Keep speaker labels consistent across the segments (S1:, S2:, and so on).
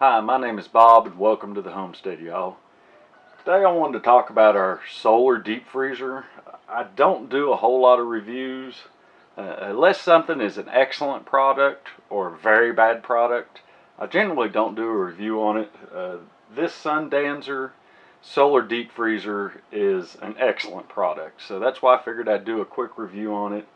S1: Hi, my name is Bob and welcome to the Homestead, y'all. Today I wanted to talk about our solar deep freezer. I don't do a whole lot of reviews. Unless something is an excellent product or a very bad product, I generally don't do a review on it. This SunDanzer solar deep freezer is an excellent product, so that's why I figured I'd do a quick review on it.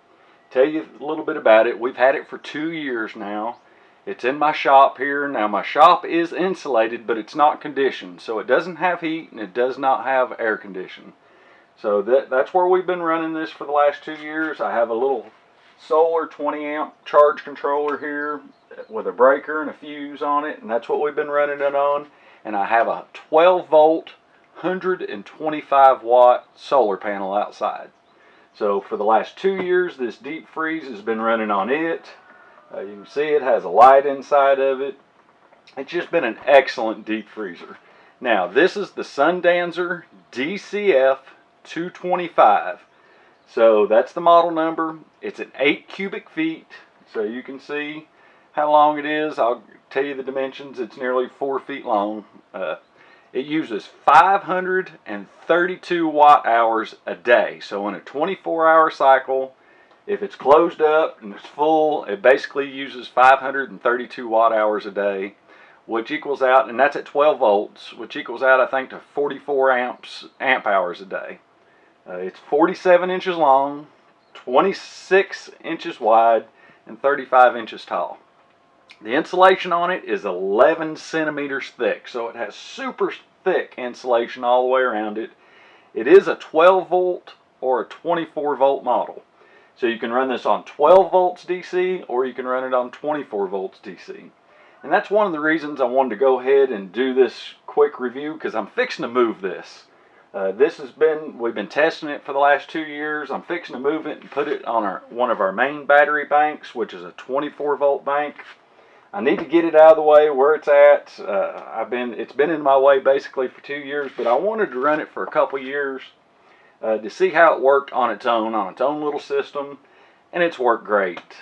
S1: Tell you a little bit about it. We've had it for 2 years now. It's in my shop here. Now my shop is insulated, but it's not conditioned, so it doesn't have heat and it does not have air conditioning. So that's where we've been running this for the last 2 years. I have a little solar 20 amp charge controller here with a breaker and a fuse on it, and that's what we've been running it on. And I have a 12 volt 125 watt solar panel outside. So for the last 2 years this deep freeze has been running on it. You can see it has a light inside of it. It's just been an excellent deep freezer. Now this is the SunDanzer DC 225. So that's the model number. It's an 8 cubic feet. So you can see how long it is. I'll tell you the dimensions. It's nearly 4 feet long. It uses 532 watt hours a day. So in a 24-hour cycle, if it's closed up and it's full, it basically uses 532 watt hours a day, which equals out, and that's at 12 volts, which equals out, I think, to 44 amp hours a day. It's 47 inches long, 26 inches wide, and 35 inches tall. The insulation on it is 11 centimeters thick, so it has super thick insulation all the way around it. It is a 12 volt or a 24 volt model. So you can run this on 12 volts DC or you can run it on 24 volts DC. And that's one of the reasons I wanted to go ahead and do this quick review, because I'm fixing to move this. We've been testing it for the last 2 years. I'm fixing to move it and put it on one of our main battery banks, which is a 24 volt bank. I need to get it out of the way where it's at. It's been in my way basically for 2 years, but I wanted to run it for a couple years to see how it worked on its own little system, and it's worked great.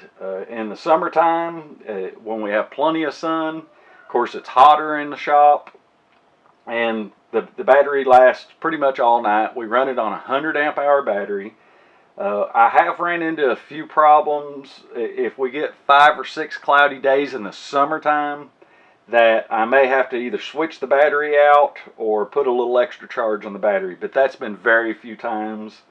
S1: In the summertime, when we have plenty of sun, of course it's hotter in the shop, and the battery lasts pretty much all night. We run it on a 100 amp hour battery. I have ran into a few problems if we get 5 or 6 cloudy days in the summertime, that I may have to either switch the battery out or put a little extra charge on the battery, but that's been very few times.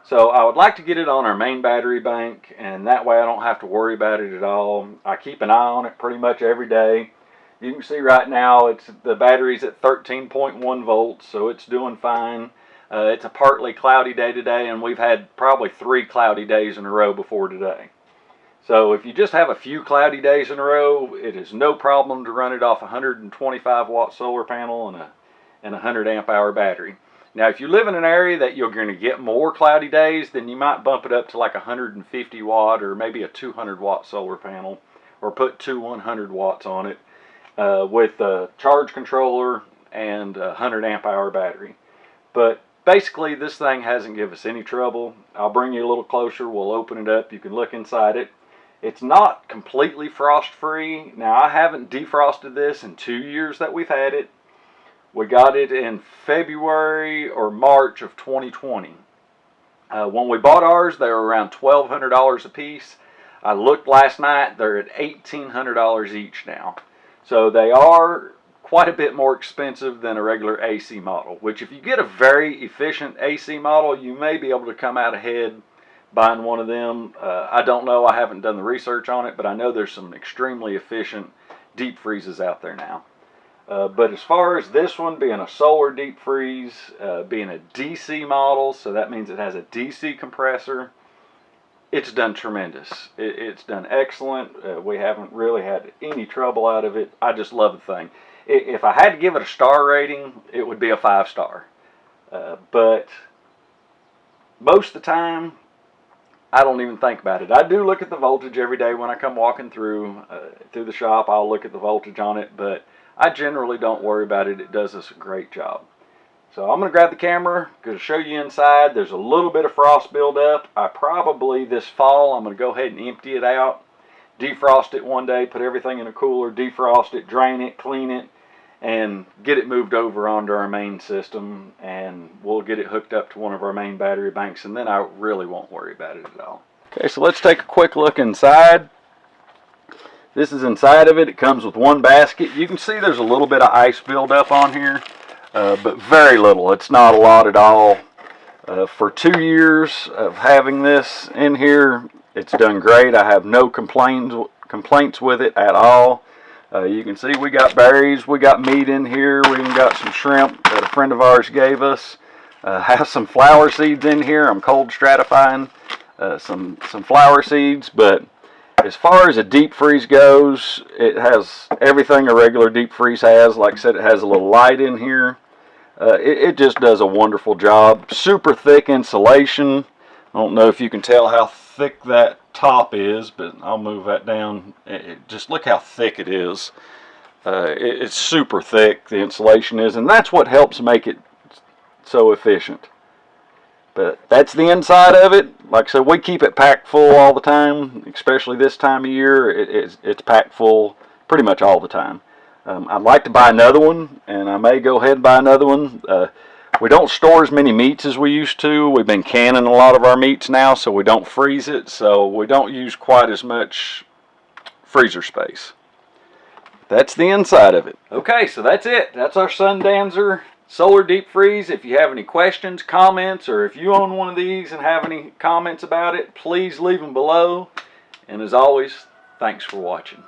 S1: So I would like to get it on our main battery bank, and that way I don't have to worry about it at all. I keep an eye on it pretty much every day. You can see right now the battery's at 13.1 volts, so it's doing fine. It's a partly cloudy day today, and we've had probably 3 cloudy days in a row before today. So if you just have a few cloudy days in a row, it is no problem to run it off a 125 watt solar panel and a 100 amp hour battery. Now if you live in an area that you're going to get more cloudy days, then you might bump it up to like a 150 watt or maybe a 200 watt solar panel, or put 100 watts on it with a charge controller and a 100 amp hour battery. But basically this thing hasn't given us any trouble. I'll bring you a little closer. We'll open it up. You can look inside it. It's not completely frost free. Now I haven't defrosted this in 2 years that we've had it. We got it in February or March of 2020. When we bought ours, they were around $1,200 a piece. I looked last night, they're at $1,800 each now. So they are quite a bit more expensive than a regular AC model, which if you get a very efficient AC model, you may be able to come out ahead buying one of them. I don't know, I haven't done the research on it, but I know there's some extremely efficient deep freezes out there now. But as far as this one being a solar deep freeze, being a DC model, so that means it has a DC compressor, it's done tremendous. It's done excellent. We haven't really had any trouble out of it. I just love the thing. If I had to give it a star rating, it would be a 5-star. But most of the time, I don't even think about it. I do look at the voltage every day when I come walking through the shop. I'll look at the voltage on it, but I generally don't worry about it. It does us a great job. So I'm going to grab the camera, going to show you inside. There's a little bit of frost buildup. I probably this fall, I'm going to go ahead and empty it out, defrost it one day, put everything in a cooler, defrost it, drain it, clean it, and get it moved over onto our main system, and we'll get it hooked up to one of our main battery banks, and then I really won't worry about it at all. Okay, so let's take a quick look inside. This is inside of it. It comes with one basket. You can see there's a little bit of ice buildup on here, but very little. It's not a lot at all. For 2 years of having this in here, it's done great. I have no complaints with it at all. You can see we got berries, we got meat in here, we even got some shrimp that a friend of ours gave us. Have some flower seeds in here. I'm cold stratifying some flower seeds, but as far as a deep freeze goes, it has everything a regular deep freeze has. Like I said, it has a little light in here. It just does a wonderful job. Super thick insulation. I don't know if you can tell how thick that top is, but I'll move that down. Just look how thick it is. It's super thick, the insulation is, and that's what helps make it so efficient. But that's the inside of it. Like I said, we keep it packed full all the time, especially this time of year. It's packed full pretty much all the time. I'd like to buy another one, and I may go ahead and buy another one. We don't store as many meats as we used to. We've been canning a lot of our meats now, so we don't freeze it, so we don't use quite as much freezer space. That's the inside of it. Okay, so that's it. That's our SunDanzer Solar Deep Freeze. If you have any questions, comments, or if you own one of these and have any comments about it, please leave them below. And as always, thanks for watching.